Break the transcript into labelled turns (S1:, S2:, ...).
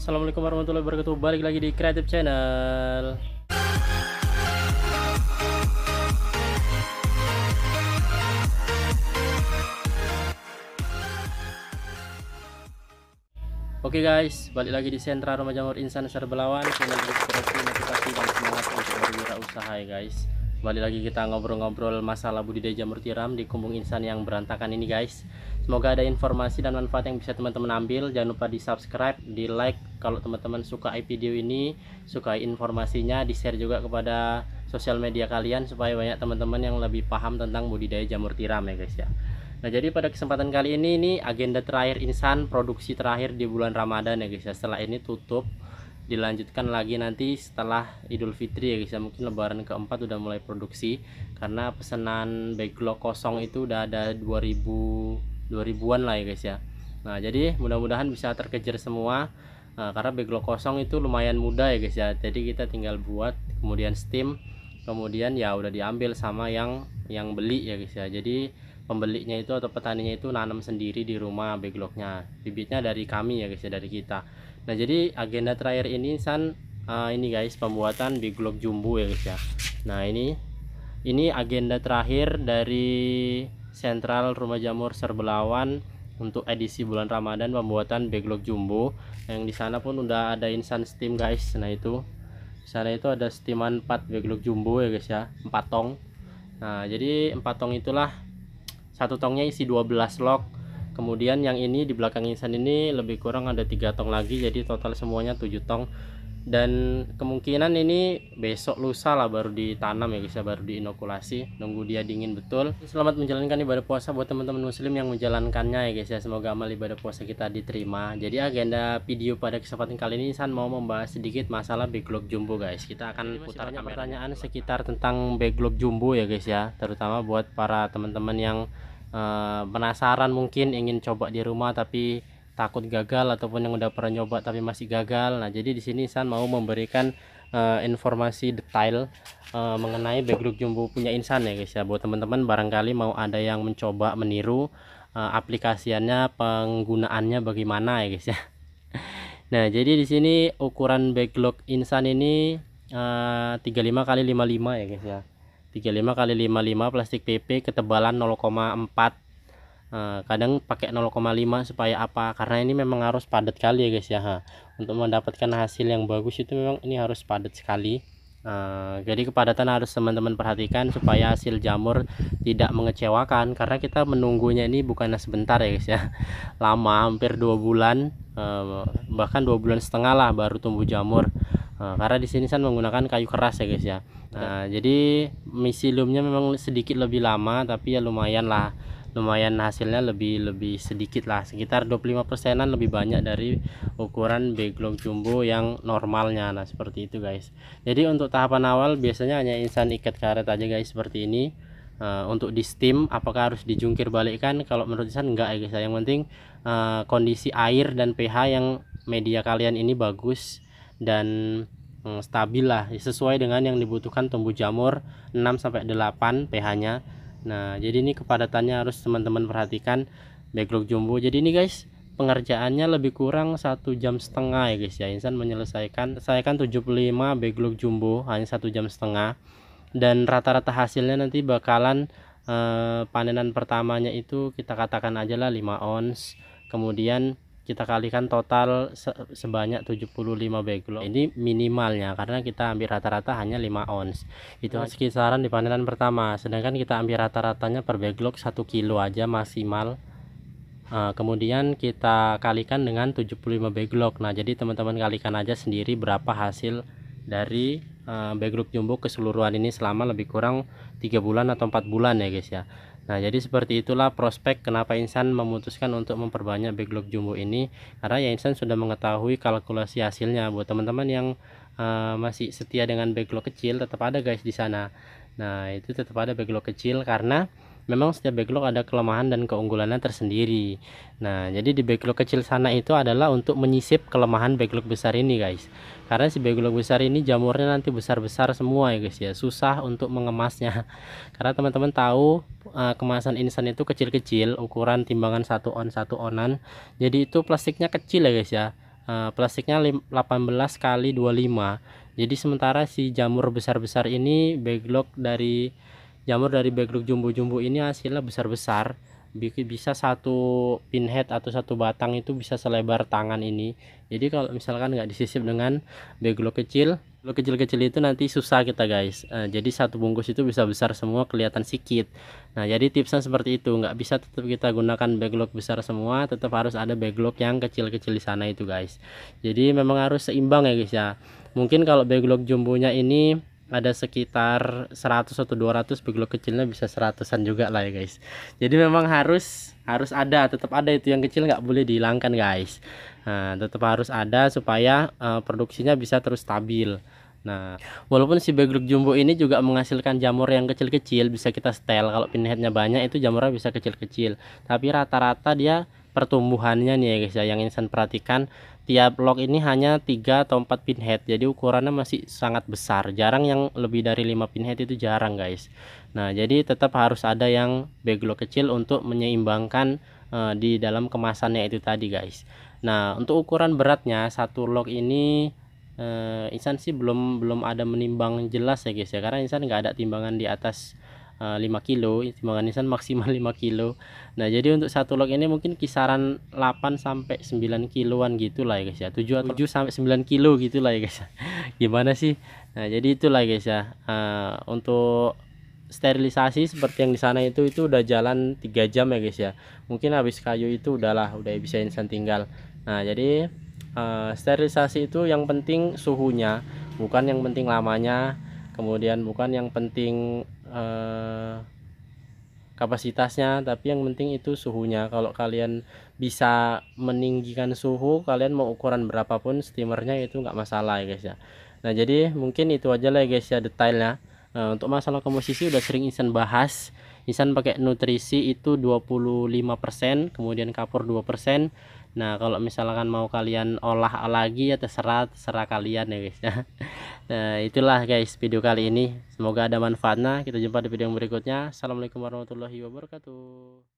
S1: Assalamualaikum warahmatullahi wabarakatuh. Balik lagi di Creative Channel. Oke guys, balik lagi di Sentra Rumah Jamur Insan Serbelawan, channel inspirasi, motivasi dan semangat untuk berwirausaha ya guys. Balik lagi kita ngobrol-ngobrol masalah budidaya jamur tiram di Kumbung Insan yang berantakan ini guys. Semoga ada informasi dan manfaat yang bisa teman-teman ambil. Jangan lupa di subscribe, di like kalau teman-teman suka video ini, suka informasinya, di share juga kepada sosial media kalian supaya banyak teman-teman yang lebih paham tentang budidaya jamur tiram ya guys ya. Nah, jadi pada kesempatan kali ini agenda terakhir Insan, produksi terakhir di bulan Ramadan ya guys ya. Setelah ini tutup, dilanjutkan lagi nanti setelah Idul Fitri ya guys ya. Mungkin lebaran keempat udah mulai produksi karena pesanan backlog kosong itu udah ada 2000-an lah ya guys ya. Nah, jadi mudah-mudahan bisa terkejar semua. Karena backlog kosong itu lumayan mudah ya guys ya. Jadi kita tinggal buat, kemudian steam, kemudian ya udah diambil sama yang beli ya guys ya. Jadi pembelinya itu atau petaninya itu nanam sendiri di rumah backlognya, bibitnya dari kami ya guys ya, dari kita. Nah, jadi agenda terakhir ini ini guys, pembuatan backlog jumbo ya guys ya. Nah, ini agenda terakhir dari Sentral Rumah Jamur Serbelawan untuk edisi bulan Ramadan, pembuatan backlog jumbo. Yang di sana pun udah ada Insan steam guys. Nah, itu di sana itu ada steaman 4 backlog jumbo ya guys ya, 4 tong. Nah, jadi 4 tong itulah, satu tongnya isi 12 log. Kemudian yang ini di belakang Insan ini lebih kurang ada 3 tong lagi, jadi total semuanya 7 tong. Dan kemungkinan ini besok lusa lah baru ditanam ya guys ya, baru diinokulasi, nunggu dia dingin betul. Selamat menjalankan ibadah puasa buat teman-teman muslim yang menjalankannya ya guys ya. Semoga amal ibadah puasa kita diterima. Jadi agenda video pada kesempatan kali ini Insan mau membahas sedikit masalah backlog jumbo guys. Kita akan putar pertanyaan sekitar tentang backlog jumbo ya guys ya, terutama buat para teman-teman yang penasaran, mungkin ingin coba di rumah tapi takut gagal, ataupun yang udah pernah nyoba tapi masih gagal. Nah, jadi di sini Insan mau memberikan informasi detail mengenai backlog jumbo punya Insan ya guys ya, buat teman-teman barangkali mau ada yang mencoba meniru aplikasiannya, penggunaannya bagaimana ya guys ya. Nah, jadi di sini ukuran backlog Insan ini 35 x 55 ya guys ya. 35 x 55 plastik PP, ketebalan 0,4. Kadang pakai 0,5 supaya apa? Karena ini memang harus padat kali ya guys ya. Untuk mendapatkan hasil yang bagus itu memang ini harus padat sekali. Jadi kepadatan harus teman-teman perhatikan supaya hasil jamur tidak mengecewakan, karena kita menunggunya ini bukannya sebentar ya guys ya. Lama, hampir 2 bulan, bahkan 2 bulan setengah lah baru tumbuh jamur. Karena di sini San menggunakan kayu keras ya guys ya. Jadi miseliumnya memang sedikit lebih lama, tapi ya lumayan lah, lumayan hasilnya lebih sedikit lah, sekitar 25%-an lebih banyak dari ukuran backlog jumbo yang normalnya. Nah, seperti itu guys. Jadi untuk tahapan awal biasanya hanya Insan ikat karet aja guys, seperti ini. Untuk di steam apakah harus dijungkir balikkan? Kalau menurut Insan enggak ya guys. Yang penting kondisi air dan pH yang media kalian ini bagus dan stabil lah, sesuai dengan yang dibutuhkan tumbuh jamur, 6-8 pH nya. Nah, jadi ini kepadatannya harus teman-teman perhatikan backlog jumbo. Jadi ini guys, pengerjaannya lebih kurang 1,5 jam ya guys ya. Insan menyelesaikan 75 backlog jumbo hanya 1,5 jam. Dan rata-rata hasilnya nanti bakalan panenan pertamanya itu kita katakan aja lah 5 ons. Kemudian kita kalikan total sebanyak 75 backlog. Ini minimalnya karena kita ambil rata-rata hanya 5 ons. Itu sekitaran di panenan pertama. Sedangkan kita ambil rata-ratanya per backlog 1 kilo aja maksimal. Kemudian kita kalikan dengan 75 backlog. Nah, jadi teman-teman kalikan aja sendiri berapa hasil dari backlog jumbo keseluruhan ini selama lebih kurang 3 bulan atau 4 bulan ya guys ya. Nah, jadi seperti itulah prospek kenapa Insan memutuskan untuk memperbanyak backlog jumbo ini, karena ya Insan sudah mengetahui kalkulasi hasilnya. Buat teman-teman yang masih setia dengan backlog kecil, tetap ada guys di sana. Nah, itu tetap ada backlog kecil karena memang setiap backlog ada kelemahan dan keunggulannya tersendiri. Nah, jadi di backlog kecil sana itu adalah untuk menyisip kelemahan backlog besar ini guys. Karena si backlog besar ini jamurnya nanti besar-besar semua ya guys ya, susah untuk mengemasnya. Karena teman-teman tahu kemasan Insan itu kecil-kecil, ukuran timbangan 1 on 1 onan. Jadi itu plastiknya kecil ya guys ya. plastiknya 18 kali 25. Jadi sementara si jamur besar-besar ini jamur dari backlog jumbo-jumbo ini hasilnya besar-besar, bisa satu pinhead atau satu batang itu bisa selebar tangan ini. Jadi kalau misalkan nggak disisip dengan backlog kecil-kecil itu nanti susah kita guys. Jadi satu bungkus itu bisa besar semua, kelihatan sikit. Nah jadi tipsnya seperti itu, nggak bisa tetap kita gunakan backlog besar semua, tetap harus ada backlog yang kecil-kecil di sana itu guys. Jadi memang harus seimbang ya guys ya. Mungkin kalau backlog jumbonya ini ada sekitar 100 atau 200, backlog kecilnya bisa 100-an juga lah ya guys. Jadi memang harus ada, tetap ada itu yang kecil, nggak boleh dihilangkan guys. Nah tetap harus ada supaya produksinya bisa terus stabil. Nah walaupun si backlog jumbo ini juga menghasilkan jamur yang kecil-kecil, bisa kita setel. Kalau pinheadnya banyak itu jamurnya bisa kecil-kecil, tapi rata-rata dia pertumbuhannya nih ya guys ya, yang insan perhatikan, tiap log ini hanya 3 atau 4 pinhead, jadi ukurannya masih sangat besar, jarang yang lebih dari 5 pinhead, itu jarang guys. Nah jadi tetap harus ada yang backlog kecil untuk menyeimbangkan di dalam kemasannya itu tadi guys. Nah untuk ukuran beratnya satu log ini insan sih belum ada menimbang jelas ya guys ya, karena insan nggak ada timbangan di atas 5 kilo, timbangan insan maksimal 5 kilo. Nah jadi untuk satu log ini mungkin kisaran 8 sampai 9 kiloan gitulah ya guys ya, 7 sampai 9 kilo gitulah ya guys ya. Gimana sih. Nah jadi itulah guys ya. Untuk sterilisasi seperti yang di sana itu udah jalan 3 jam ya guys ya. Mungkin habis kayu itu udah bisa insan tinggal. Nah jadi sterilisasi itu yang penting suhunya, bukan yang penting lamanya, kemudian bukan yang penting kapasitasnya, tapi yang penting itu suhunya. Kalau kalian bisa meninggikan suhu, kalian mau ukuran berapapun steamernya itu nggak masalah ya guys ya. Nah jadi mungkin itu aja lah ya guys ya detailnya. Untuk masalah komposisi udah sering insan bahas. Insan pakai nutrisi itu 25%, kemudian kapur 2%. Nah kalau misalkan mau kalian olah lagi ya terserah kalian ya guys ya. Nah itulah guys video kali ini, semoga ada manfaatnya. Kita jumpa di video yang berikutnya. Assalamualaikum warahmatullahi wabarakatuh.